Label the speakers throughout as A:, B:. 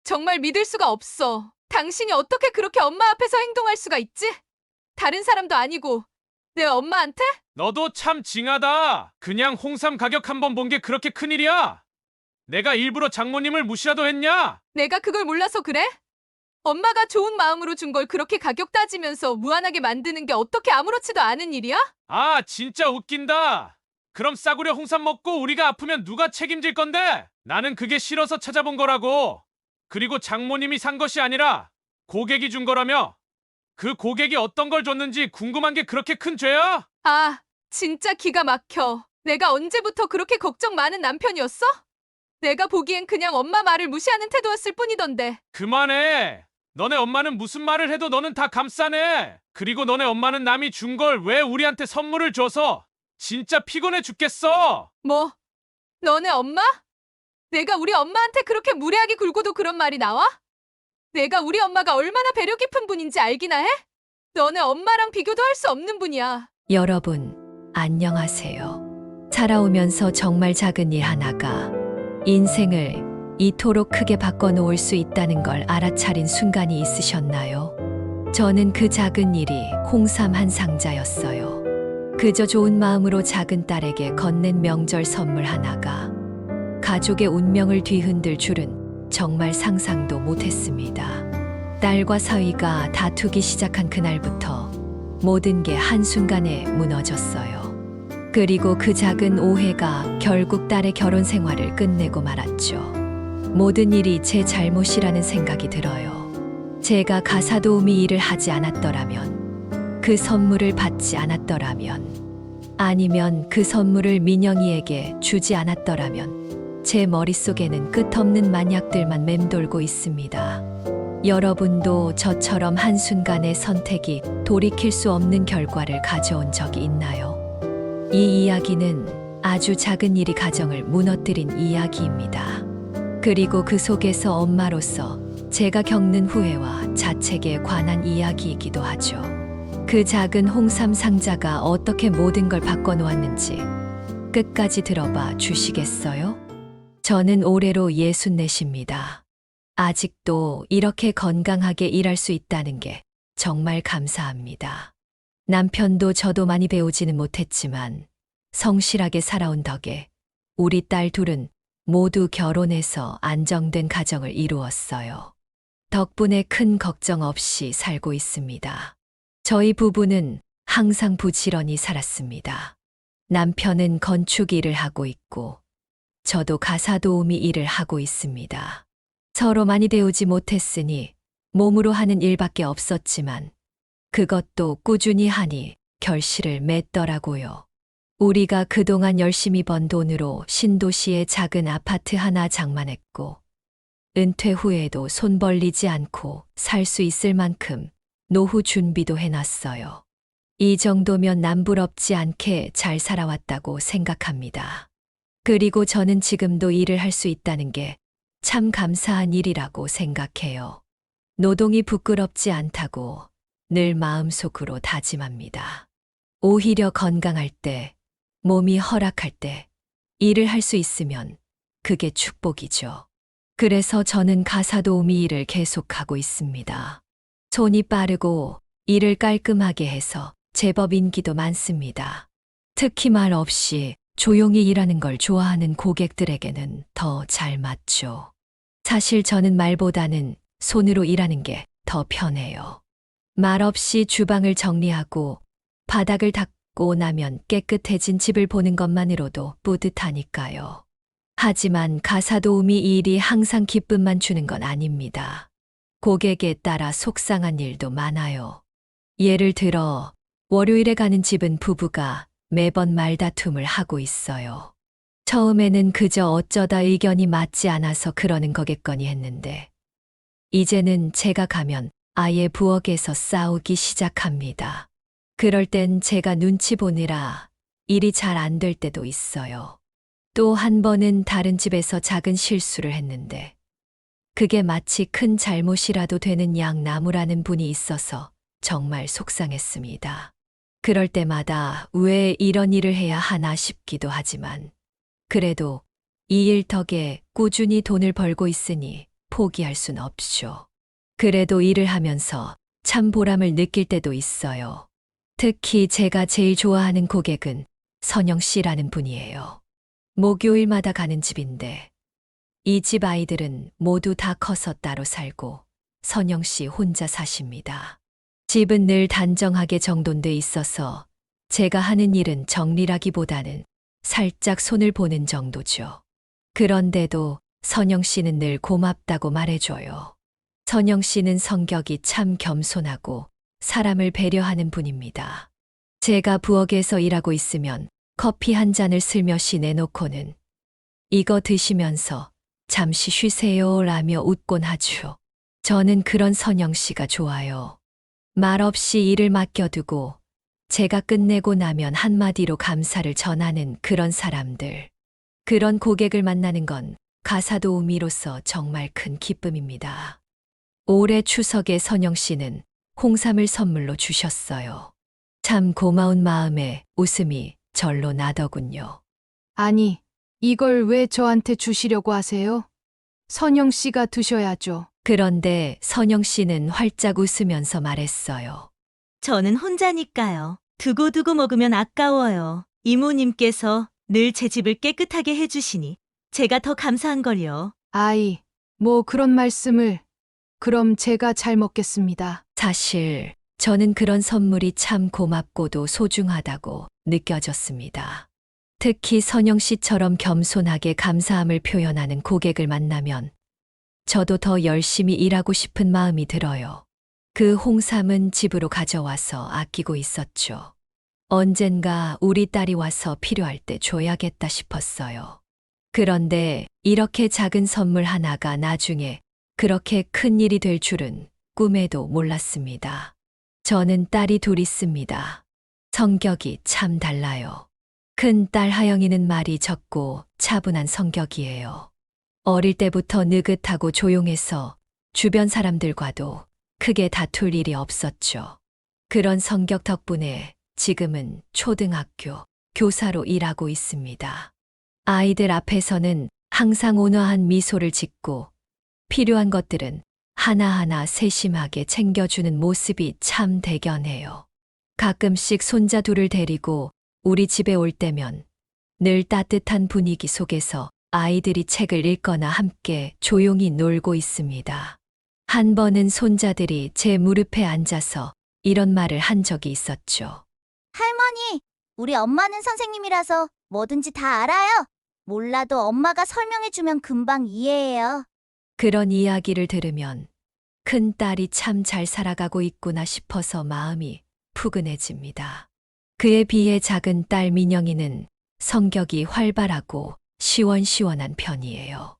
A: 정말 믿을 수가 없어. 당신이 어떻게 그렇게 엄마 앞에서 행동할 수가 있지? 다른 사람도 아니고 내 엄마한테?
B: 너도 참 징하다. 그냥 홍삼 가격 한 번 본 게 그렇게 큰일이야? 내가 일부러 장모님을 무시라도 했냐?
A: 내가 그걸 몰라서 그래? 엄마가 좋은 마음으로 준 걸 그렇게 가격 따지면서 무한하게 만드는 게 어떻게 아무렇지도 않은 일이야?
B: 아, 진짜 웃긴다. 그럼 싸구려 홍삼 먹고 우리가 아프면 누가 책임질 건데? 나는 그게 싫어서 찾아본 거라고. 그리고 장모님이 산 것이 아니라 고객이 준 거라며. 그 고객이 어떤 걸 줬는지 궁금한 게 그렇게 큰 죄야?
A: 아, 진짜 기가 막혀. 내가 언제부터 그렇게 걱정 많은 남편이었어? 내가 보기엔 그냥 엄마 말을 무시하는 태도였을 뿐이던데.
B: 그만해. 너네 엄마는 무슨 말을 해도 너는 다 감싸네. 그리고 너네 엄마는 남이 준 걸 왜 우리한테 선물을 줘서 진짜 피곤해 죽겠어.
A: 뭐? 너네 엄마? 내가 우리 엄마한테 그렇게 무례하게 굴고도 그런 말이 나와? 내가 우리 엄마가 얼마나 배려 깊은 분인지 알기나 해? 너네 엄마랑 비교도 할 수 없는 분이야.
C: 여러분, 안녕하세요. 살아오면서 정말 작은 일 하나가 인생을 이토록 크게 바꿔놓을 수 있다는 걸 알아차린 순간이 있으셨나요? 저는 그 작은 일이 홍삼 한 상자였어요. 그저 좋은 마음으로 작은 딸에게 건넨 명절 선물 하나가 가족의 운명을 뒤흔들 줄은 정말 상상도 못했습니다. 딸과 사위가 다투기 시작한 그날부터 모든 게 한순간에 무너졌어요. 그리고 그 작은 오해가 결국 딸의 결혼 생활을 끝내고 말았죠. 모든 일이 제 잘못이라는 생각이 들어요. 제가 가사 도우미 일을 하지 않았더라면, 그 선물을 받지 않았더라면, 아니면 그 선물을 민영이에게 주지 않았더라면 제 머릿속에는 끝없는 만약들만 맴돌고 있습니다. 여러분도 저처럼 한순간의 선택이 돌이킬 수 없는 결과를 가져온 적이 있나요? 이 이야기는 아주 작은 일이 가정을 무너뜨린 이야기입니다. 그리고 그 속에서 엄마로서 제가 겪는 후회와 자책에 관한 이야기이기도 하죠. 그 작은 홍삼 상자가 어떻게 모든 걸 바꿔놓았는지 끝까지 들어봐 주시겠어요? 저는 올해로 64입니다. 아직도 이렇게 건강하게 일할 수 있다는 게 정말 감사합니다. 남편도 저도 많이 배우지는 못했지만 성실하게 살아온 덕에 우리 딸 둘은 모두 결혼해서 안정된 가정을 이루었어요. 덕분에 큰 걱정 없이 살고 있습니다. 저희 부부는 항상 부지런히 살았습니다. 남편은 건축 일을 하고 있고 저도 가사 도우미 일을 하고 있습니다. 서로 많이 배우지 못했으니 몸으로 하는 일밖에 없었지만 그것도 꾸준히 하니 결실을 맺더라고요. 우리가 그동안 열심히 번 돈으로 신도시에 작은 아파트 하나 장만했고 은퇴 후에도 손 벌리지 않고 살 수 있을 만큼 노후 준비도 해놨어요. 이 정도면 남부럽지 않게 잘 살아왔다고 생각합니다. 그리고 저는 지금도 일을 할 수 있다는 게 참 감사한 일이라고 생각해요. 노동이 부끄럽지 않다고 늘 마음속으로 다짐합니다. 오히려 건강할 때, 몸이 허락할 때 일을 할 수 있으면 그게 축복이죠. 그래서 저는 가사 도우미 일을 계속하고 있습니다. 손이 빠르고 일을 깔끔하게 해서 제법 인기도 많습니다. 특히 말 없이 조용히 일하는 걸 좋아하는 고객들에게는 더 잘 맞죠. 사실 저는 말보다는 손으로 일하는 게 더 편해요. 말 없이 주방을 정리하고 바닥을 닦고 나면 깨끗해진 집을 보는 것만으로도 뿌듯하니까요. 하지만 가사 도우미 이 일이 항상 기쁨만 주는 건 아닙니다. 고객에 따라 속상한 일도 많아요. 예를 들어 월요일에 가는 집은 부부가 매번 말다툼을 하고 있어요. 처음에는 그저 어쩌다 의견이 맞지 않아서 그러는 거겠거니 했는데 이제는 제가 가면 아예 부엌에서 싸우기 시작합니다. 그럴 땐 제가 눈치 보느라 일이 잘 안 될 때도 있어요. 또 한 번은 다른 집에서 작은 실수를 했는데 그게 마치 큰 잘못이라도 되는 양 나무라는 분이 있어서 정말 속상했습니다. 그럴 때마다 왜 이런 일을 해야 하나 싶기도 하지만 그래도 이 일 덕에 꾸준히 돈을 벌고 있으니 포기할 순 없죠. 그래도 일을 하면서 참 보람을 느낄 때도 있어요. 특히 제가 제일 좋아하는 고객은 선영 씨라는 분이에요. 목요일마다 가는 집인데 이 집 아이들은 모두 다 커서 따로 살고 선영 씨 혼자 사십니다. 집은 늘 단정하게 정돈돼 있어서 제가 하는 일은 정리라기보다는 살짝 손을 보는 정도죠. 그런데도 선영 씨는 늘 고맙다고 말해줘요. 선영 씨는 성격이 참 겸손하고 사람을 배려하는 분입니다. 제가 부엌에서 일하고 있으면 커피 한 잔을 슬며시 내놓고는 이거 드시면서 잠시 쉬세요 라며 웃곤 하죠. 저는 그런 선영 씨가 좋아요. 말없이 일을 맡겨두고 제가 끝내고 나면 한마디로 감사를 전하는 그런 사람들. 그런 고객을 만나는 건 가사도우미로서 정말 큰 기쁨입니다. 올해 추석에 선영 씨는 홍삼을 선물로 주셨어요. 참 고마운 마음에 웃음이 절로 나더군요.
A: 아니, 이걸 왜 저한테 주시려고 하세요? 선영 씨가 드셔야죠.
C: 그런데 선영 씨는 활짝 웃으면서 말했어요.
D: 저는 혼자니까요. 두고두고 먹으면 아까워요. 이모님께서 늘 제 집을 깨끗하게 해주시니 제가 더 감사한 걸요.
A: 아이, 뭐 그런 말씀을. 그럼 제가 잘 먹겠습니다.
C: 사실 저는 그런 선물이 참 고맙고도 소중하다고 느껴졌습니다. 특히 선영 씨처럼 겸손하게 감사함을 표현하는 고객을 만나면 저도 더 열심히 일하고 싶은 마음이 들어요. 그 홍삼은 집으로 가져와서 아끼고 있었죠. 언젠가 우리 딸이 와서 필요할 때 줘야겠다 싶었어요. 그런데 이렇게 작은 선물 하나가 나중에 그렇게 큰 일이 될 줄은 꿈에도 몰랐습니다. 저는 딸이 둘 있습니다. 성격이 참 달라요. 큰 딸 하영이는 말이 적고 차분한 성격이에요. 어릴 때부터 느긋하고 조용해서 주변 사람들과도 크게 다툴 일이 없었죠. 그런 성격 덕분에 지금은 초등학교 교사로 일하고 있습니다. 아이들 앞에서는 항상 온화한 미소를 짓고 필요한 것들은 하나하나 세심하게 챙겨주는 모습이 참 대견해요. 가끔씩 손자 둘을 데리고 우리 집에 올 때면 늘 따뜻한 분위기 속에서 아이들이 책을 읽거나 함께 조용히 놀고 있습니다. 한 번은 손자들이 제 무릎에 앉아서 이런 말을 한 적이 있었죠.
E: 할머니, 우리 엄마는 선생님이라서 뭐든지 다 알아요. 몰라도 엄마가 설명해주면 금방 이해해요.
C: 그런 이야기를 들으면 큰 딸이 참 잘 살아가고 있구나 싶어서 마음이 푸근해집니다. 그에 비해 작은 딸 민영이는 성격이 활발하고 시원시원한 편이에요.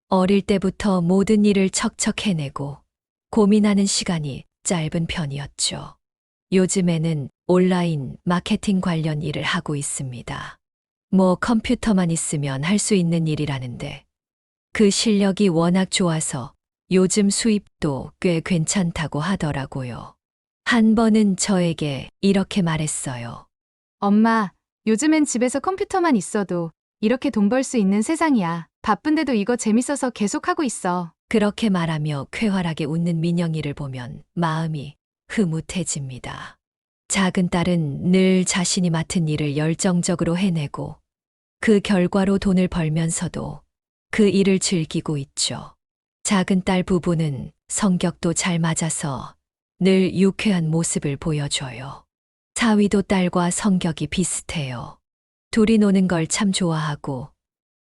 C: 어릴 때부터 모든 일을 척척 해내고 고민하는 시간이 짧은 편이었죠. 요즘에는 온라인 마케팅 관련 일을 하고 있습니다. 뭐 컴퓨터만 있으면 할 수 있는 일이라는데 그 실력이 워낙 좋아서 요즘 수입도 꽤 괜찮다고 하더라고요. 한 번은 저에게 이렇게 말했어요.
A: 엄마, 요즘엔 집에서 컴퓨터만 있어도 이렇게 돈 벌 수 있는 세상이야. 바쁜데도 이거 재밌어서 계속 하고 있어.
C: 그렇게 말하며 쾌활하게 웃는 민영이를 보면 마음이 흐뭇해집니다. 작은 딸은 늘 자신이 맡은 일을 열정적으로 해내고 그 결과로 돈을 벌면서도 그 일을 즐기고 있죠. 작은 딸 부부는 성격도 잘 맞아서 늘 유쾌한 모습을 보여줘요. 사위도 딸과 성격이 비슷해요. 둘이 노는 걸 참 좋아하고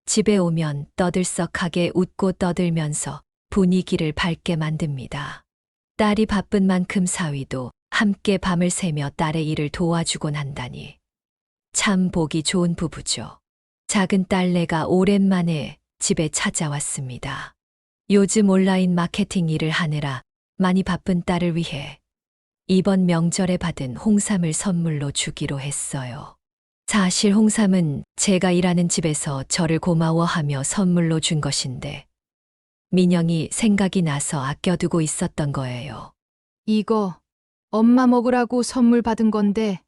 C: 집에 오면 떠들썩하게 웃고 떠들면서 분위기를 밝게 만듭니다. 딸이 바쁜 만큼 사위도 함께 밤을 새며 딸의 일을 도와주곤 한다니 참 보기 좋은 부부죠. 작은 딸내가 오랜만에 집에 찾아왔습니다. 요즘 온라인 마케팅 일을 하느라 많이 바쁜 딸을 위해 이번 명절에 받은 홍삼을 선물로 주기로 했어요. 사실 홍삼은 제가 일하는 집에서 저를 고마워하며 선물로 준 것인데 민영이 생각이 나서 아껴두고 있었던 거예요.
A: 이거 엄마 먹으라고 선물 받은 건데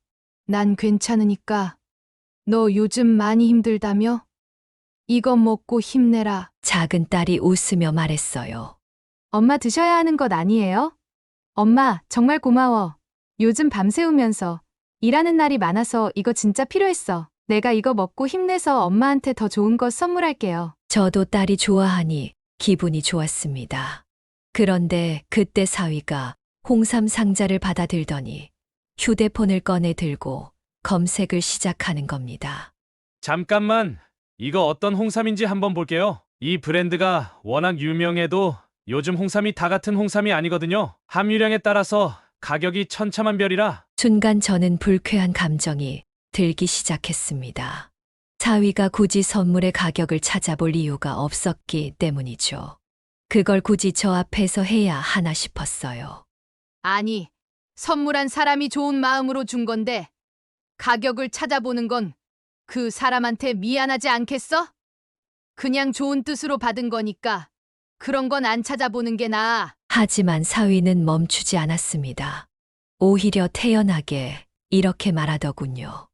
A: 난 괜찮으니까 너 요즘 많이 힘들다며? 이거 먹고 힘내라.
C: 작은 딸이 웃으며 말했어요.
A: 엄마 드셔야 하는 것 아니에요? 엄마, 정말 고마워. 요즘 밤새우면서 일하는 날이 많아서 이거 진짜 필요했어. 내가 이거 먹고 힘내서 엄마한테 더 좋은 거 선물할게요.
C: 저도 딸이 좋아하니 기분이 좋았습니다. 그런데 그때 사위가 홍삼 상자를 받아들더니 휴대폰을 꺼내 들고 검색을 시작하는 겁니다.
B: 잠깐만, 이거 어떤 홍삼인지 한번 볼게요. 이 브랜드가 워낙 유명해도 요즘 홍삼이 다 같은 홍삼이 아니거든요. 함유량에 따라서 가격이 천차만별이라.
C: 순간 저는 불쾌한 감정이 들기 시작했습니다. 사위가 굳이 선물의 가격을 찾아볼 이유가 없었기 때문이죠. 그걸 굳이 저 앞에서 해야 하나 싶었어요.
A: 아니, 선물한 사람이 좋은 마음으로 준 건데 가격을 찾아보는 건 그 사람한테 미안하지 않겠어? 그냥 좋은 뜻으로 받은 거니까 그런 건 안 찾아보는 게 나아.
C: 하지만 사위는 멈추지 않았습니다. 오히려 태연하게 이렇게 말하더군요.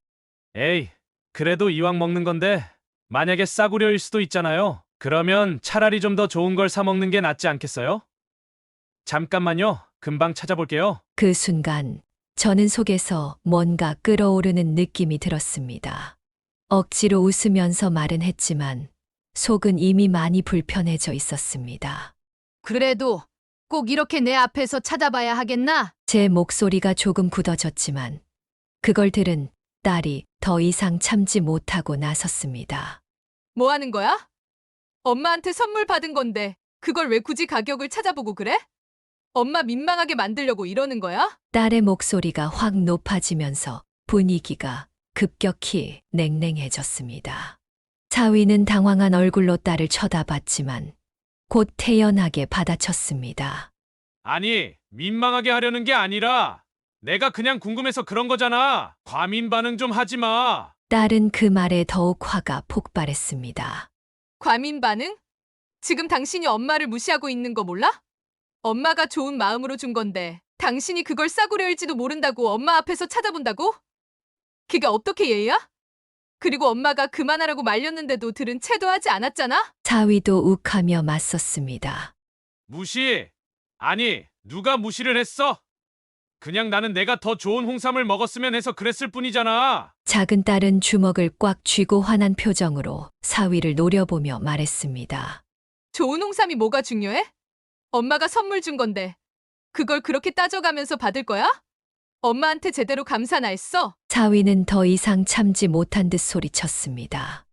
B: 에이, 그래도 이왕 먹는 건데 만약에 싸구려일 수도 있잖아요. 그러면 차라리 좀 더 좋은 걸 사 먹는 게 낫지 않겠어요? 잠깐만요. 금방 찾아볼게요.
C: 그 순간 저는 속에서 뭔가 끓어오르는 느낌이 들었습니다. 억지로 웃으면서 말은 했지만 속은 이미 많이 불편해져 있었습니다.
A: 그래도 꼭 이렇게 내 앞에서 찾아봐야 하겠나?
C: 제 목소리가 조금 굳어졌지만 그걸 들은 딸이 더 이상 참지 못하고 나섰습니다.
A: 뭐 하는 거야? 엄마한테 선물 받은 건데 그걸 왜 굳이 가격을 찾아보고 그래? 엄마 민망하게 만들려고 이러는 거야?
C: 딸의 목소리가 확 높아지면서 분위기가 급격히 냉랭해졌습니다. 사위는 당황한 얼굴로 딸을 쳐다봤지만 곧 태연하게 받아쳤습니다.
B: 아니, 민망하게 하려는 게 아니라 내가 그냥 궁금해서 그런 거잖아. 과민 반응 좀 하지 마.
C: 딸은 그 말에 더욱 화가 폭발했습니다.
A: 과민 반응? 지금 당신이 엄마를 무시하고 있는 거 몰라? 엄마가 좋은 마음으로 준 건데 당신이 그걸 싸구려일지도 모른다고 엄마 앞에서 찾아본다고? 그게 어떻게 예의야? 그리고 엄마가 그만하라고 말렸는데도 들은 채도 하지 않았잖아?
C: 사위도 욱하며 맞섰습니다.
B: 무시? 아니, 누가 무시를 했어? 그냥 나는 내가 더 좋은 홍삼을 먹었으면 해서 그랬을 뿐이잖아.
C: 작은 딸은 주먹을 꽉 쥐고 화난 표정으로 사위를 노려보며 말했습니다.
A: 좋은 홍삼이 뭐가 중요해? 엄마가 선물 준 건데 그걸 그렇게 따져가면서 받을 거야? 엄마한테 제대로 감사나 했어?
C: 사위는 더 이상 참지 못한 듯 소리쳤습니다.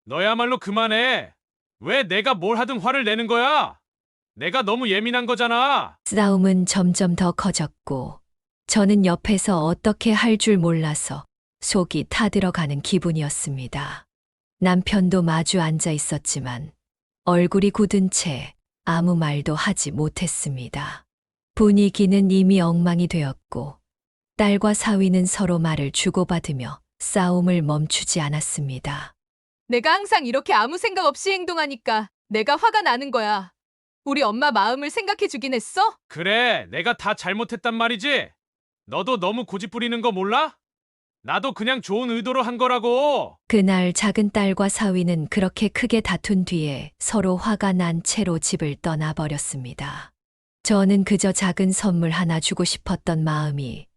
B: 너야말로 그만해. 왜 내가 뭘 하든 화를 내는 거야? 내가 너무 예민한 거잖아.
C: 싸움은 점점 더 커졌고 저는 옆에서 어떻게 할 줄 몰라서 속이 타들어가는 기분이었습니다. 남편도 마주 앉아 있었지만 얼굴이 굳은 채 아무 말도 하지 못했습니다. 분위기는 이미 엉망이 되었고 딸과 사위는 서로 말을 주고받으며 싸움을 멈추지 않았습니다.
A: 내가 항상 이렇게 아무 생각 없이 행동하니까 내가 화가 나는 거야. 우리 엄마 마음을 생각해 주긴 했어?
B: 그래, 내가 다 잘못했단 말이지. 너도 너무 고집 부리는 거 몰라? 나도 그냥 좋은 의도로 한 거라고.
C: 그날 작은 딸과 사위는 그렇게 크게 다툰 뒤에 서로 화가 난 채로 집을 떠나버렸습니다. 저는 그저 작은 선물 하나 주고 싶었던 마음이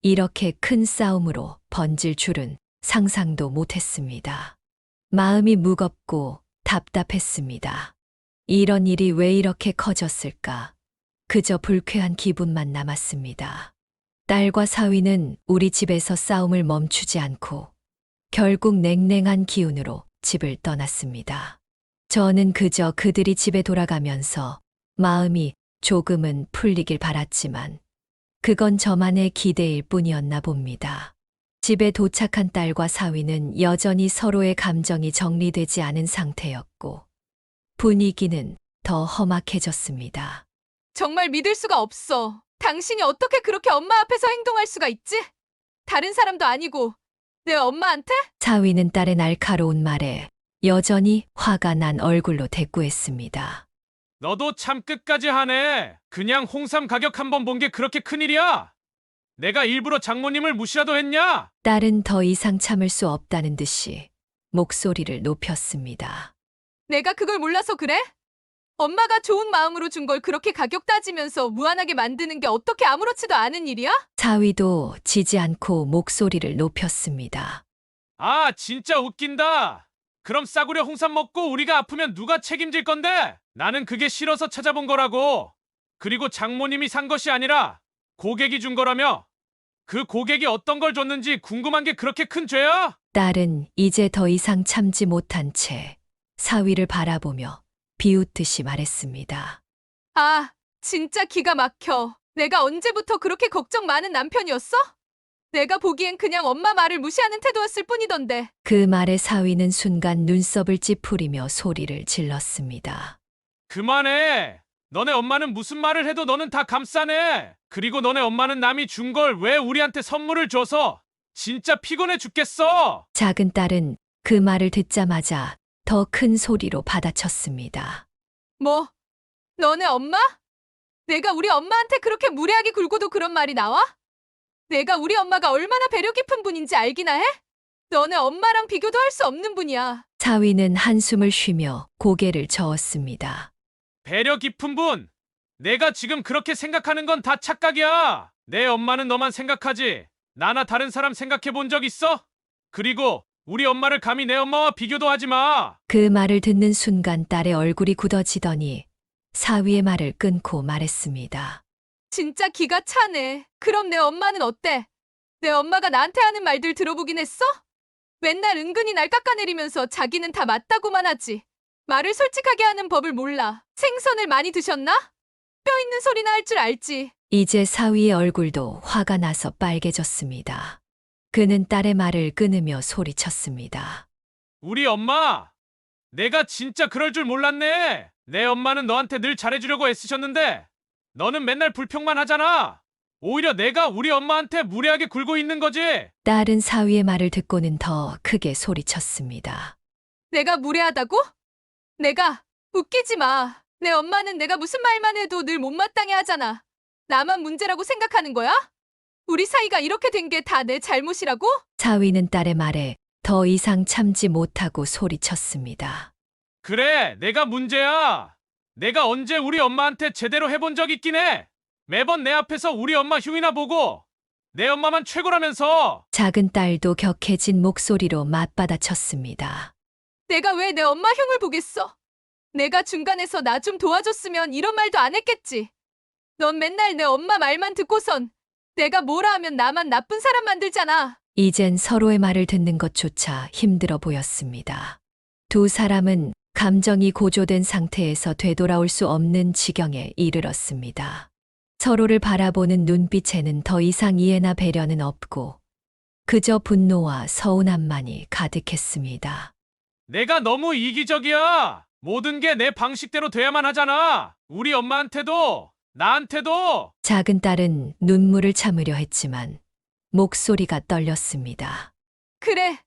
C: 이렇게 큰 싸움으로 번질 줄은 상상도 못했습니다. 마음이 무겁고 답답했습니다. 이런 일이 왜 이렇게 커졌을까? 그저 불쾌한 기분만 남았습니다. 딸과 사위는 우리 집에서 싸움을 멈추지 않고 결국 냉랭한 기운으로 집을 떠났습니다. 저는 그저 그들이 집에 돌아가면서 마음이 조금은 풀리길 바랐지만 그건 저만의 기대일 뿐이었나 봅니다. 집에 도착한 딸과 사위는 여전히 서로의 감정이 정리되지 않은 상태였고 분위기는 더 험악해졌습니다.
A: 정말 믿을 수가 없어. 당신이 어떻게 그렇게 엄마 앞에서 행동할 수가 있지? 다른 사람도 아니고 내 엄마한테?
C: 사위는 딸의 날카로운 말에 여전히 화가 난 얼굴로 대꾸했습니다.
B: 너도 참 끝까지 하네. 그냥 홍삼 가격 한번 본 게 그렇게 큰일이야? 내가 일부러 장모님을 무시라도 했냐?
C: 딸은 더 이상 참을 수 없다는 듯이 목소리를 높였습니다.
A: 내가 그걸 몰라서 그래? 엄마가 좋은 마음으로 준 걸 그렇게 가격 따지면서 무한하게 만드는 게 어떻게 아무렇지도 않은 일이야?
C: 사위도 지지 않고 목소리를 높였습니다.
B: 아, 진짜 웃긴다. 그럼 싸구려 홍삼 먹고 우리가 아프면 누가 책임질 건데? 나는 그게 싫어서 찾아본 거라고. 그리고 장모님이 산 것이 아니라 고객이 준 거라며. 그 고객이 어떤 걸 줬는지 궁금한 게 그렇게 큰 죄야?
C: 딸은 이제 더 이상 참지 못한 채 사위를 바라보며 비웃듯이 말했습니다.
A: 아, 진짜 기가 막혀. 내가 언제부터 그렇게 걱정 많은 남편이었어? 내가 보기엔 그냥 엄마 말을 무시하는 태도였을 뿐이던데.
C: 그 말에 사위는 순간 눈썹을 찌푸리며 소리를 질렀습니다.
B: 그만해. 너네 엄마는 무슨 말을 해도 너는 다 감싸네. 그리고 너네 엄마는 남이 준 걸 왜 우리한테 선물을 줘서 진짜 피곤해 죽겠어.
C: 작은 딸은 그 말을 듣자마자 더 큰 소리로 받아쳤습니다.
A: 뭐? 너네 엄마? 내가 우리 엄마한테 그렇게 무례하게 굴고도 그런 말이 나와? 내가 우리 엄마가 얼마나 배려 깊은 분인지 알기나 해? 너네 엄마랑 비교도 할 수 없는 분이야.
C: 사위는 한숨을 쉬며 고개를 저었습니다.
B: 배려 깊은 분. 내가 지금 그렇게 생각하는 건 다 착각이야. 내 엄마는 너만 생각하지. 나나 다른 사람 생각해 본 적 있어? 그리고 우리 엄마를 감히 내 엄마와 비교도 하지 마.
C: 그 말을 듣는 순간 딸의 얼굴이 굳어지더니 사위의 말을 끊고 말했습니다.
A: 진짜 기가 차네. 그럼 내 엄마는 어때? 내 엄마가 나한테 하는 말들 들어보긴 했어? 맨날 은근히 날 깎아내리면서 자기는 다 맞다고만 하지. 말을 솔직하게 하는 법을 몰라. 생선을 많이 드셨나? 뼈 있는 소리나 할 줄 알지.
C: 이제 사위의 얼굴도 화가 나서 빨개졌습니다. 그는 딸의 말을 끊으며 소리쳤습니다.
B: 우리 엄마. 내가 진짜 그럴 줄 몰랐네. 내 엄마는 너한테 늘 잘해주려고 애쓰셨는데 너는 맨날 불평만 하잖아. 오히려 내가 우리 엄마한테 무례하게 굴고 있는 거지.
C: 딸은 사위의 말을 듣고는 더 크게 소리쳤습니다.
A: 내가 무례하다고? 내가 웃기지 마. 내 엄마는 내가 무슨 말만 해도 늘 못마땅해 하잖아. 나만 문제라고 생각하는 거야? 우리 사이가 이렇게 된 게 다 내 잘못이라고?
C: 사위는 딸의 말에 더 이상 참지 못하고 소리쳤습니다.
B: 그래, 내가 문제야. 내가 언제 우리 엄마한테 제대로 해본 적 있긴 해. 매번 내 앞에서 우리 엄마 흉이나 보고 내 엄마만 최고라면서.
C: 작은 딸도 격해진 목소리로 맞받아쳤습니다.
A: 내가 왜 내 엄마 흉을 보겠어? 내가 중간에서 나 좀 도와줬으면 이런 말도 안 했겠지. 넌 맨날 내 엄마 말만 듣고선 내가 뭐라 하면 나만 나쁜 사람 만들잖아.
C: 이젠 서로의 말을 듣는 것조차 힘들어 보였습니다. 두 사람은 감정이 고조된 상태에서 되돌아올 수 없는 지경에 이르렀습니다. 서로를 바라보는 눈빛에는 더 이상 이해나 배려는 없고 그저 분노와 서운함만이 가득했습니다.
B: 내가 너무 이기적이야. 모든 게 내 방식대로 돼야만 하잖아. 우리 엄마한테도 나한테도.
C: 작은 딸은 눈물을 참으려 했지만 목소리가 떨렸습니다.
A: 그래,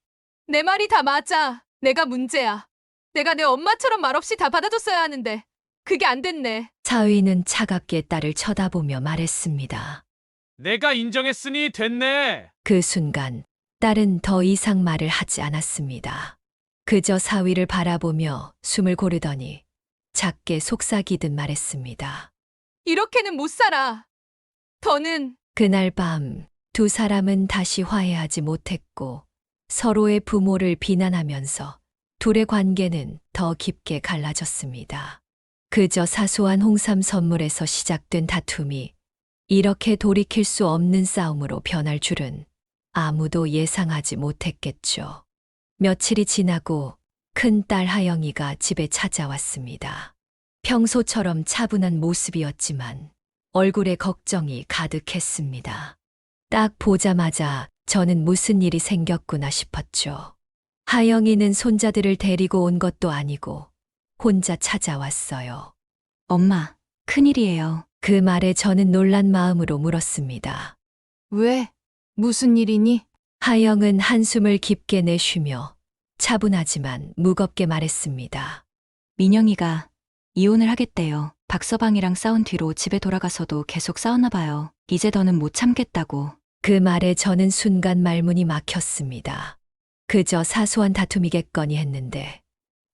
A: 내 말이 다 맞아. 내가 문제야. 내가 내 엄마처럼 말없이 다 받아줬어야 하는데 그게 안 됐네.
C: 사위는 차갑게 딸을 쳐다보며 말했습니다.
B: 내가 인정했으니 됐네.
C: 그 순간 딸은 더 이상 말을 하지 않았습니다. 그저 사위를 바라보며 숨을 고르더니 작게 속삭이듯 말했습니다.
A: 이렇게는 못 살아. 더는
C: 그날 밤 두 사람은 다시 화해하지 못했고 서로의 부모를 비난하면서 둘의 관계는 더 깊게 갈라졌습니다. 그저 사소한 홍삼 선물에서 시작된 다툼이 이렇게 돌이킬 수 없는 싸움으로 변할 줄은 아무도 예상하지 못했겠죠. 며칠이 지나고 큰딸 하영이가 집에 찾아왔습니다. 평소처럼 차분한 모습이었지만 얼굴에 걱정이 가득했습니다. 딱 보자마자 저는 무슨 일이 생겼구나 싶었죠. 하영이는 손자들을 데리고 온 것도 아니고 혼자 찾아왔어요.
F: 엄마, 큰일이에요.
C: 그 말에 저는 놀란 마음으로 물었습니다.
A: 왜? 무슨 일이니?
C: 하영은 한숨을 깊게 내쉬며 차분하지만 무겁게 말했습니다.
F: 민영이가 이혼을 하겠대요. 박서방이랑 싸운 뒤로 집에 돌아가서도 계속 싸웠나 봐요. 이제 더는 못 참겠다고.
C: 그 말에 저는 순간 말문이 막혔습니다. 그저 사소한 다툼이겠거니 했는데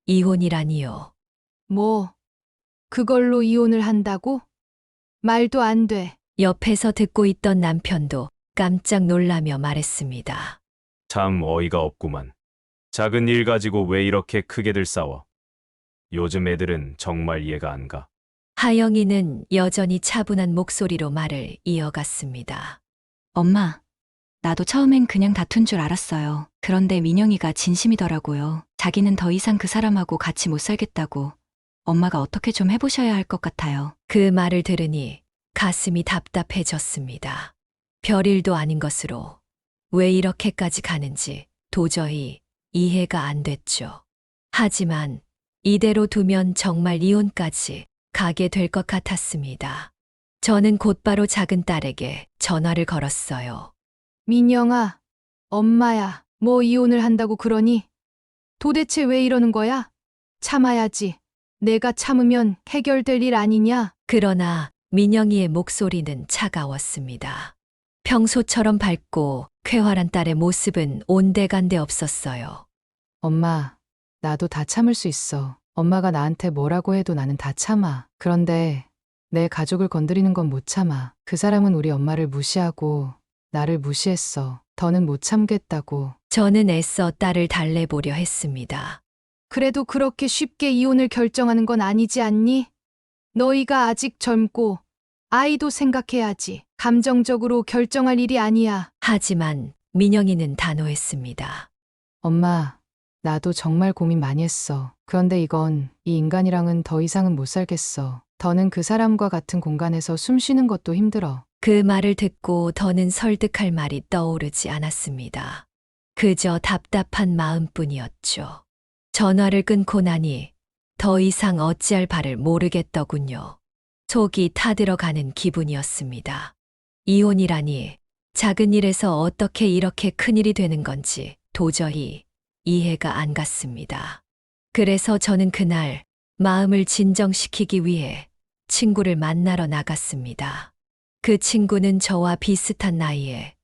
C: 이혼이라니요.
A: 뭐, 그걸로 이혼을 한다고? 말도 안 돼.
C: 옆에서 듣고 있던 남편도 깜짝 놀라며 말했습니다.
G: 참 어이가 없구만. 작은 일 가지고 왜 이렇게 크게들 싸워? 요즘 애들은 정말 이해가 안 가.
C: 하영이는 여전히 차분한 목소리로 말을 이어갔습니다.
F: 엄마, 나도 처음엔 그냥 다툰 줄 알았어요. 그런데 민영이가 진심이더라고요. 자기는 더 이상 그 사람하고 같이 못 살겠다고. 엄마가 어떻게 좀 해보셔야 할 것 같아요.
C: 그 말을 들으니 가슴이 답답해졌습니다. 별일도 아닌 것으로 왜 이렇게까지 가는지 도저히 이해가 안 됐죠. 하지만 이대로 두면 정말 이혼까지 가게 될 것 같았습니다. 저는 곧바로 작은 딸에게 전화를 걸었어요.
A: 민영아, 엄마야, 뭐 이혼을 한다고 그러니? 도대체 왜 이러는 거야? 참아야지. 내가 참으면 해결될 일 아니냐?
C: 그러나 민영이의 목소리는 차가웠습니다. 평소처럼 밝고 쾌활한 딸의 모습은 온데간데 없었어요.
H: 엄마, 나도 다 참을 수 있어. 엄마가 나한테 뭐라고 해도 나는 다 참아. 그런데 내 가족을 건드리는 건 못 참아. 그 사람은 우리 엄마를 무시하고 나를 무시했어. 더는 못 참겠다고.
C: 저는 애써 딸을 달래보려 했습니다.
A: 그래도 그렇게 쉽게 이혼을 결정하는 건 아니지 않니? 너희가 아직 젊고 아이도 생각해야지. 감정적으로 결정할 일이 아니야.
C: 하지만 민영이는 단호했습니다.
H: 엄마, 나도 정말 고민 많이 했어. 그런데 이건 이 인간이랑은 더 이상은 못 살겠어. 더는 그 사람과 같은 공간에서 숨 쉬는 것도 힘들어.
C: 그 말을 듣고 더는 설득할 말이 떠오르지 않았습니다. 그저 답답한 마음뿐이었죠. 전화를 끊고 나니 더 이상 어찌할 바를 모르겠더군요. 속이 타들어가는 기분이었습니다. 이혼이라니 작은 일에서 어떻게 이렇게 큰일이 되는 건지 도저히 이해가 안 갔습니다. 그래서 저는 그날 마음을 진정시키기 위해 친구를 만나러 나갔습니다. 그 친구는 저와 비슷한 나이에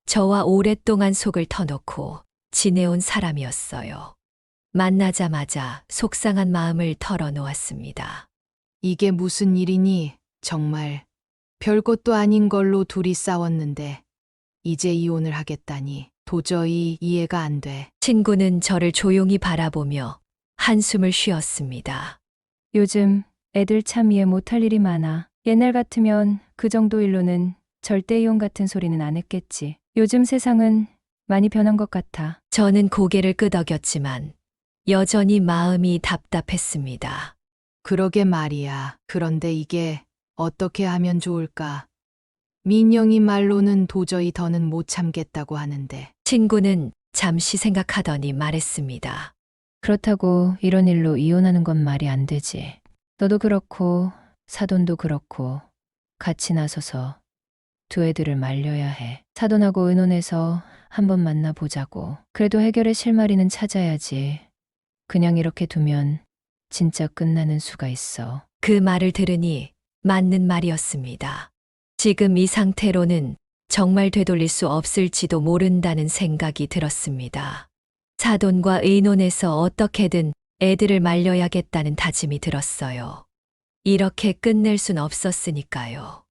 C: 저와 오랫동안 속을 터놓고 지내온 사람이었어요. 만나자마자 속상한 마음을 털어놓았습니다.
A: 이게 무슨 일이니? 정말 별것도 아닌 걸로 둘이 싸웠는데 이제 이혼을 하겠다니 도저히 이해가 안 돼.
C: 친구는 저를 조용히 바라보며 한숨을 쉬었습니다.
I: 요즘 애들 참 이해 못할 일이 많아. 옛날 같으면 그 정도 일로는 절대 이혼 같은 소리는 안 했겠지. 요즘 세상은 많이 변한 것 같아.
C: 저는 고개를 끄덕였지만 여전히 마음이 답답했습니다.
A: 그러게 말이야. 그런데 이게 어떻게 하면 좋을까? 민영이 말로는 도저히 더는 못 참겠다고 하는데.
C: 친구는 잠시 생각하더니 말했습니다.
I: 그렇다고 이런 일로 이혼하는 건 말이 안 되지. 너도 그렇고 사돈도 그렇고 같이 나서서 두 애들을 말려야 해. 사돈하고 의논해서 한번 만나보자고. 그래도 해결의 실마리는 찾아야지. 그냥 이렇게 두면 진짜 끝나는 수가 있어.
C: 그 말을 들으니 맞는 말이었습니다. 지금 이 상태로는 정말 되돌릴 수 없을지도 모른다는 생각이 들었습니다. 사돈과 의논해서 어떻게든 애들을 말려야겠다는 다짐이 들었어요. 이렇게 끝낼 순 없었으니까요.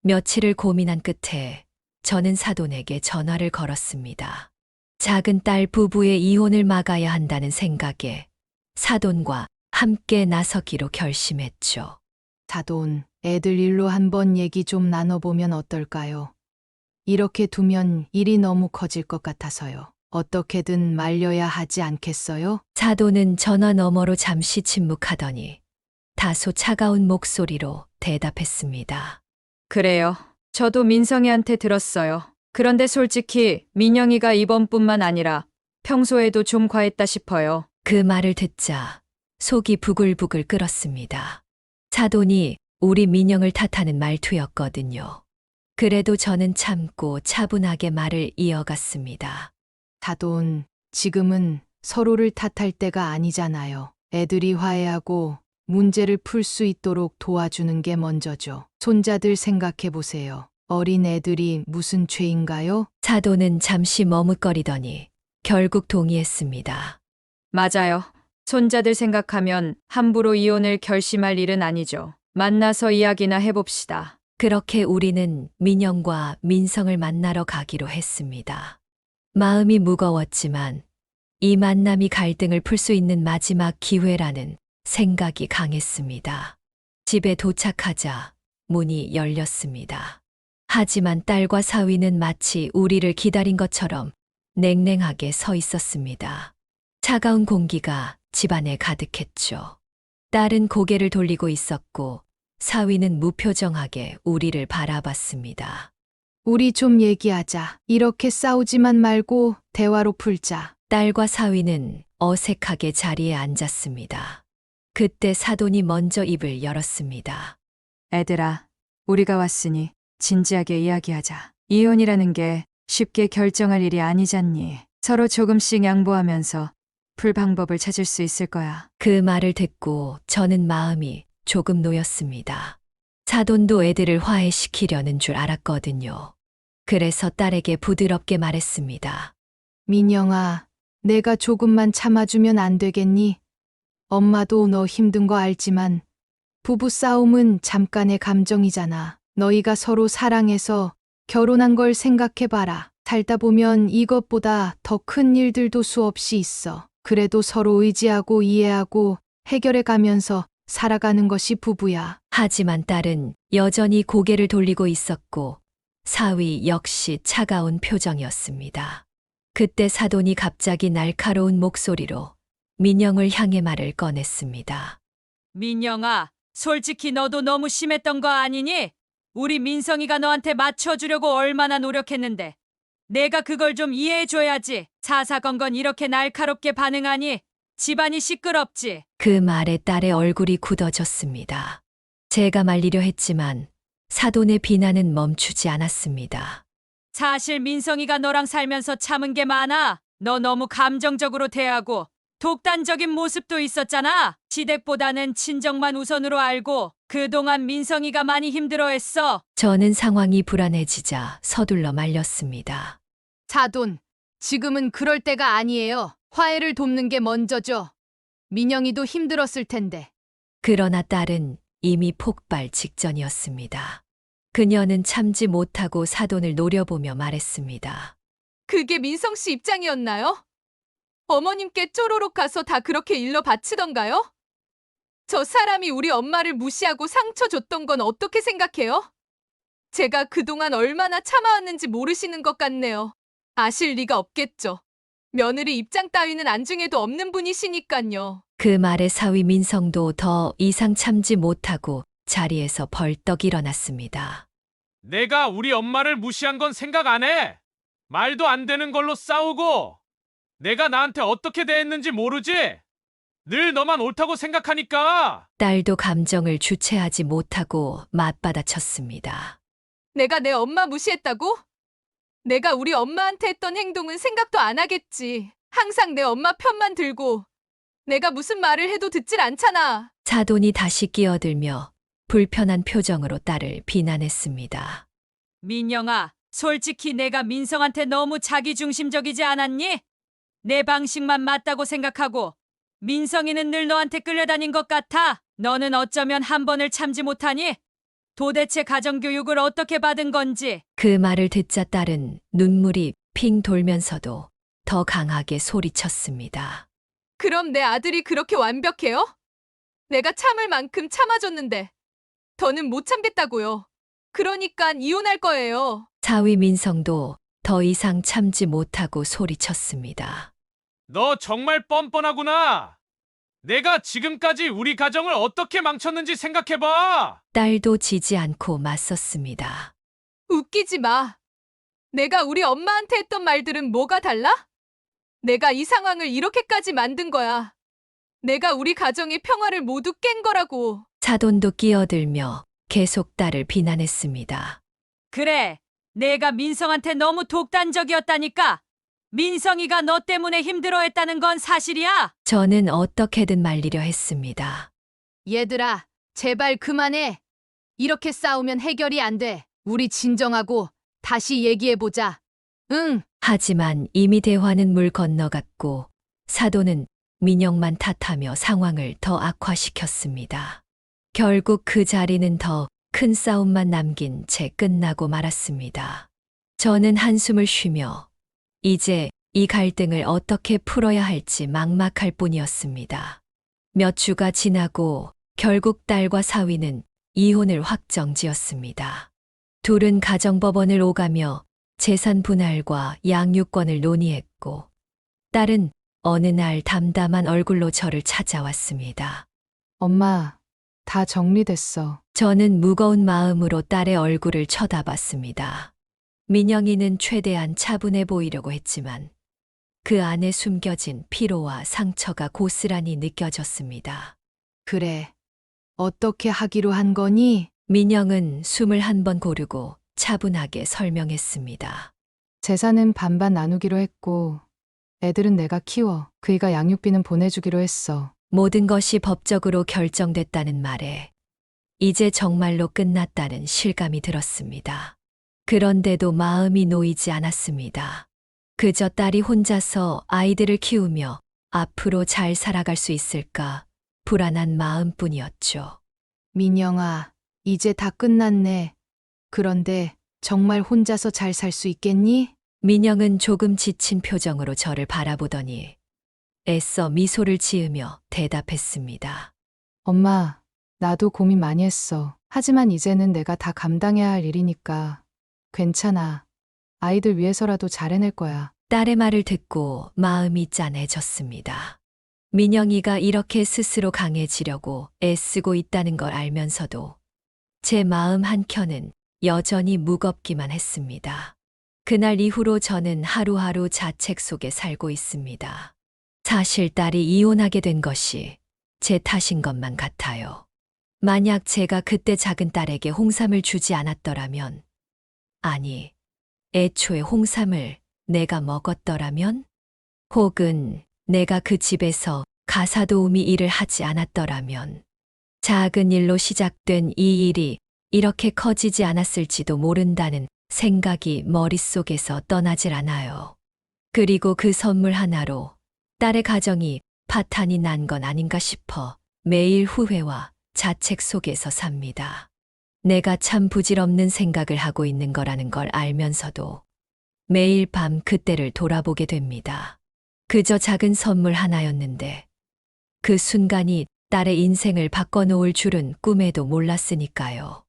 C: 며칠을 고민한 끝에 저는 사돈에게 전화를 걸었습니다. 작은 딸 부부의 이혼을 막아야 한다는 생각에 사돈과 함께 나서기로 결심했죠.
A: 사돈, 애들 일로 한번 얘기 좀 나눠보면 어떨까요? 이렇게 두면 일이 너무 커질 것 같아서요. 어떻게든 말려야 하지 않겠어요?
C: 사돈은 전화 너머로 잠시 침묵하더니 다소 차가운 목소리로 대답했습니다.
J: 그래요. 저도 민성이한테 들었어요. 그런데 솔직히 민영이가 이번뿐만 아니라 평소에도 좀 과했다 싶어요.
C: 그 말을 듣자 속이 부글부글 끓었습니다. 사돈이 우리 민영을 탓하는 말투였거든요. 그래도 저는 참고 차분하게 말을 이어갔습니다.
A: 사돈, 지금은 서로를 탓할 때가 아니잖아요. 애들이 화해하고 문제를 풀 수 있도록 도와주는 게 먼저죠. 손자들 생각해 보세요. 어린 애들이 무슨 죄인가요?
C: 사돈은 잠시 머뭇거리더니 결국 동의했습니다.
J: 맞아요. 손자들 생각하면 함부로 이혼을 결심할 일은 아니죠. 만나서 이야기나 해봅시다.
C: 그렇게 우리는 민영과 민성을 만나러 가기로 했습니다. 마음이 무거웠지만 이 만남이 갈등을 풀 수 있는 마지막 기회라는 생각이 강했습니다. 집에 도착하자 문이 열렸습니다. 하지만 딸과 사위는 마치 우리를 기다린 것처럼 냉랭하게 서 있었습니다. 차가운 공기가 집안에 가득했죠. 딸은 고개를 돌리고 있었고 사위는 무표정하게 우리를 바라봤습니다.
H: 우리 좀 얘기하자. 이렇게 싸우지만 말고 대화로 풀자.
C: 딸과 사위는 어색하게 자리에 앉았습니다. 그때 사돈이 먼저 입을 열었습니다.
J: 애들아, 우리가 왔으니 진지하게 이야기하자. 이혼이라는 게 쉽게 결정할 일이 아니잖니. 서로 조금씩 양보하면서 풀 방법을 찾을 수 있을 거야.
C: 그 말을 듣고 저는 마음이 조금 놓였습니다. 사돈도 애들을 화해시키려는 줄 알았거든요. 그래서 딸에게 부드럽게 말했습니다.
H: 민영아, 내가 조금만 참아주면 안 되겠니? 엄마도 너 힘든 거 알지만 부부 싸움은 잠깐의 감정이잖아. 너희가 서로 사랑해서 결혼한 걸 생각해봐라. 살다 보면 이것보다 더 큰 일들도 수없이 있어. 그래도 서로 의지하고 이해하고 해결해 가면서 살아가는 것이 부부야.
C: 하지만 딸은 여전히 고개를 돌리고 있었고 사위 역시 차가운 표정이었습니다. 그때 사돈이 갑자기 날카로운 목소리로 민영을 향해 말을 꺼냈습니다.
J: 민영아, 솔직히 너도 너무 심했던 거 아니니? 우리 민성이가 너한테 맞춰주려고 얼마나 노력했는데 내가 그걸 좀 이해해줘야지. 사사건건 이렇게 날카롭게 반응하니 집안이 시끄럽지.
C: 그 말에 딸의 얼굴이 굳어졌습니다. 제가 말리려 했지만 사돈의 비난은 멈추지 않았습니다.
J: 사실 민성이가 너랑 살면서 참은 게 많아. 너 너무 감정적으로 대하고 독단적인 모습도 있었잖아. 시댁보다는 친정만 우선으로 알고 그동안 민성이가 많이 힘들어했어.
C: 저는 상황이 불안해지자 서둘러 말렸습니다.
A: 사돈, 지금은 그럴 때가 아니에요. 화해를 돕는 게 먼저죠. 민영이도 힘들었을 텐데.
C: 그러나 딸은 이미 폭발 직전이었습니다. 그녀는 참지 못하고 사돈을 노려보며 말했습니다.
A: 그게 민성 씨 입장이었나요? 어머님께 쪼로록 가서 다 그렇게 일러 바치던가요? 저 사람이 우리 엄마를 무시하고 상처 줬던 건 어떻게 생각해요? 제가 그동안 얼마나 참아왔는지 모르시는 것 같네요. 아실 리가 없겠죠. 며느리 입장 따위는 안중에도 없는 분이시니깐요.
C: 그 말에 사위 민성도 더 이상 참지 못하고 자리에서 벌떡 일어났습니다.
B: 내가 우리 엄마를 무시한 건 생각 안 해. 말도 안 되는 걸로 싸우고 내가 나한테 어떻게 대했는지 모르지? 늘 너만 옳다고 생각하니까.
C: 딸도 감정을 주체하지 못하고 맞받아쳤습니다.
A: 내가 내 엄마 무시했다고? 내가 우리 엄마한테 했던 행동은 생각도 안 하겠지. 항상 내 엄마 편만 들고 내가 무슨 말을 해도 듣질 않잖아.
C: 사돈이 다시 끼어들며 불편한 표정으로 딸을 비난했습니다.
J: 민영아, 솔직히 내가 민성한테 너무 자기중심적이지 않았니? 내 방식만 맞다고 생각하고 민성이는 늘 너한테 끌려다닌 것 같아. 너는 어쩌면 한 번을 참지 못하니? 도대체 가정교육을 어떻게 받은 건지.
C: 그 말을 듣자 딸은 눈물이 핑 돌면서도 더 강하게 소리쳤습니다.
A: 그럼 내 아들이 그렇게 완벽해요? 내가 참을 만큼 참아줬는데 더는 못 참겠다고요. 그러니까 이혼할 거예요.
C: 사위 민성도 더 이상 참지 못하고 소리쳤습니다.
B: 너 정말 뻔뻔하구나. 내가 지금까지 우리 가정을 어떻게 망쳤는지 생각해봐.
C: 딸도 지지 않고 맞섰습니다.
A: 웃기지 마. 내가 우리 엄마한테 했던 말들은 뭐가 달라? 내가 이 상황을 이렇게까지 만든 거야. 내가 우리 가정의 평화를 모두 깬 거라고.
C: 사돈도 끼어들며 계속 딸을 비난했습니다.
J: 그래, 내가 민성한테 너무 독단적이었다니까. 민성이가 너 때문에 힘들어했다는 건 사실이야.
C: 저는 어떻게든 말리려 했습니다.
A: 얘들아, 제발 그만해. 이렇게 싸우면 해결이 안 돼. 우리 진정하고 다시 얘기해보자. 응.
C: 하지만 이미 대화는 물 건너갔고 사돈은 민영만 탓하며 상황을 더 악화시켰습니다. 결국 그 자리는 더 큰 싸움만 남긴 채 끝나고 말았습니다. 저는 한숨을 쉬며 이제 이 갈등을 어떻게 풀어야 할지 막막할 뿐이었습니다. 몇 주가 지나고 결국 딸과 사위는 이혼을 확정지었습니다. 둘은 가정법원을 오가며 재산 분할과 양육권을 논의했고 딸은 어느 날 담담한 얼굴로 저를 찾아왔습니다.
H: 엄마, 다 정리됐어.
C: 저는 무거운 마음으로 딸의 얼굴을 쳐다봤습니다. 민영이는 최대한 차분해 보이려고 했지만 그 안에 숨겨진 피로와 상처가 고스란히 느껴졌습니다.
H: 그래. 어떻게 하기로 한 거니?
C: 민영은 숨을 한 번 고르고 차분하게 설명했습니다.
H: 재산은 반반 나누기로 했고 애들은 내가 키워. 그이가 양육비는 보내주기로 했어.
C: 모든 것이 법적으로 결정됐다는 말에 이제 정말로 끝났다는 실감이 들었습니다. 그런데도 마음이 놓이지 않았습니다. 그저 딸이 혼자서 아이들을 키우며 앞으로 잘 살아갈 수 있을까 불안한 마음뿐이었죠.
H: 민영아, 이제 다 끝났네. 그런데 정말 혼자서 잘 살 수 있겠니?
C: 민영은 조금 지친 표정으로 저를 바라보더니 애써 미소를 지으며 대답했습니다.
H: 엄마, 나도 고민 많이 했어. 하지만 이제는 내가 다 감당해야 할 일이니까 괜찮아. 아이들 위해서라도 잘 해낼 거야.
C: 딸의 말을 듣고 마음이 짠해졌습니다. 민영이가 이렇게 스스로 강해지려고 애쓰고 있다는 걸 알면서도 제 마음 한켠은 여전히 무겁기만 했습니다. 그날 이후로 저는 하루하루 자책 속에 살고 있습니다. 사실 딸이 이혼하게 된 것이 제 탓인 것만 같아요. 만약 제가 그때 작은 딸에게 홍삼을 주지 않았더라면, 아니, 애초에 홍삼을 내가 먹었더라면, 혹은 내가 그 집에서 가사도우미 일을 하지 않았더라면, 작은 일로 시작된 이 일이 이렇게 커지지 않았을지도 모른다는 생각이 머릿속에서 떠나질 않아요. 그리고 그 선물 하나로 딸의 가정이 파탄이 난 건 아닌가 싶어 매일 후회와 자책 속에서 삽니다. 내가 참 부질없는 생각을 하고 있는 거라는 걸 알면서도 매일 밤 그때를 돌아보게 됩니다. 그저 작은 선물 하나였는데 그 순간이 딸의 인생을 바꿔놓을 줄은 꿈에도 몰랐으니까요.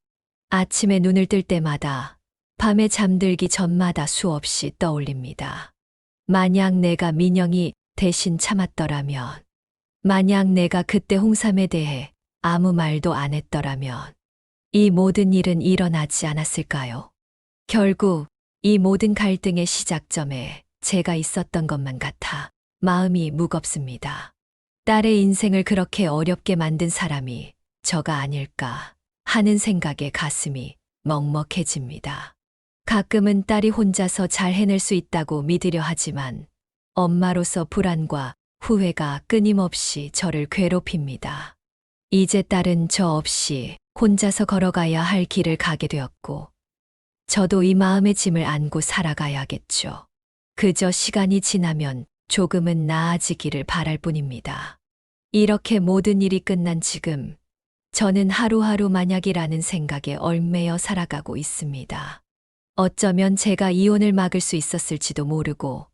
C: 아침에 눈을 뜰 때마다 밤에 잠들기 전마다 수없이 떠올립니다. 만약 내가 민영이 대신 참았더라면, 만약 내가 그때 홍삼에 대해 아무 말도 안 했더라면 이 모든 일은 일어나지 않았을까요? 결국 이 모든 갈등의 시작점에 제가 있었던 것만 같아 마음이 무겁습니다. 딸의 인생을 그렇게 어렵게 만든 사람이 저가 아닐까 하는 생각에 가슴이 먹먹해집니다. 가끔은 딸이 혼자서 잘 해낼 수 있다고 믿으려 하지만 엄마로서 불안과 후회가 끊임없이 저를 괴롭힙니다. 이제 딸은 저 없이 혼자서 걸어가야 할 길을 가게 되었고, 저도 이 마음의 짐을 안고 살아가야겠죠. 그저 시간이 지나면 조금은 나아지기를 바랄 뿐입니다. 이렇게 모든 일이 끝난 지금, 저는 하루하루 만약이라는 생각에 얽매여 살아가고 있습니다. 어쩌면 제가 이혼을 막을 수 있었을지도 모르고,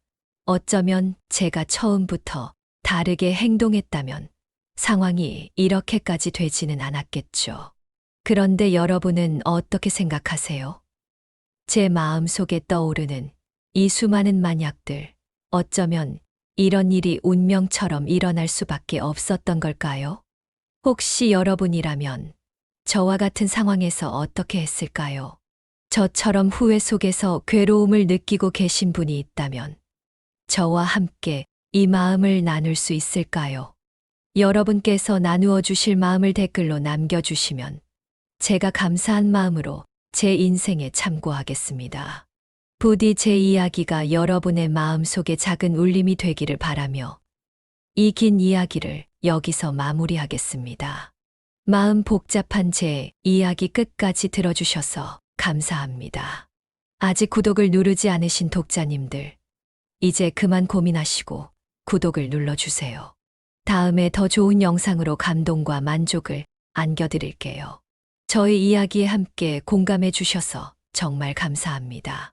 C: 어쩌면 제가 처음부터 다르게 행동했다면 상황이 이렇게까지 되지는 않았겠죠. 그런데 여러분은 어떻게 생각하세요? 제 마음 속에 떠오르는 이 수많은 만약들, 어쩌면 이런 일이 운명처럼 일어날 수밖에 없었던 걸까요? 혹시 여러분이라면 저와 같은 상황에서 어떻게 했을까요? 저처럼 후회 속에서 괴로움을 느끼고 계신 분이 있다면 저와 함께 이 마음을 나눌 수 있을까요? 여러분께서 나누어 주실 마음을 댓글로 남겨주시면 제가 감사한 마음으로 제 인생에 참고하겠습니다. 부디 제 이야기가 여러분의 마음속에 작은 울림이 되기를 바라며 이 긴 이야기를 여기서 마무리하겠습니다. 마음 복잡한 제 이야기 끝까지 들어주셔서 감사합니다. 아직 구독을 누르지 않으신 독자님들, 이제 그만 고민하시고 구독을 눌러주세요. 다음에 더 좋은 영상으로 감동과 만족을 안겨드릴게요. 저희 이야기에 함께 공감해 주셔서 정말 감사합니다.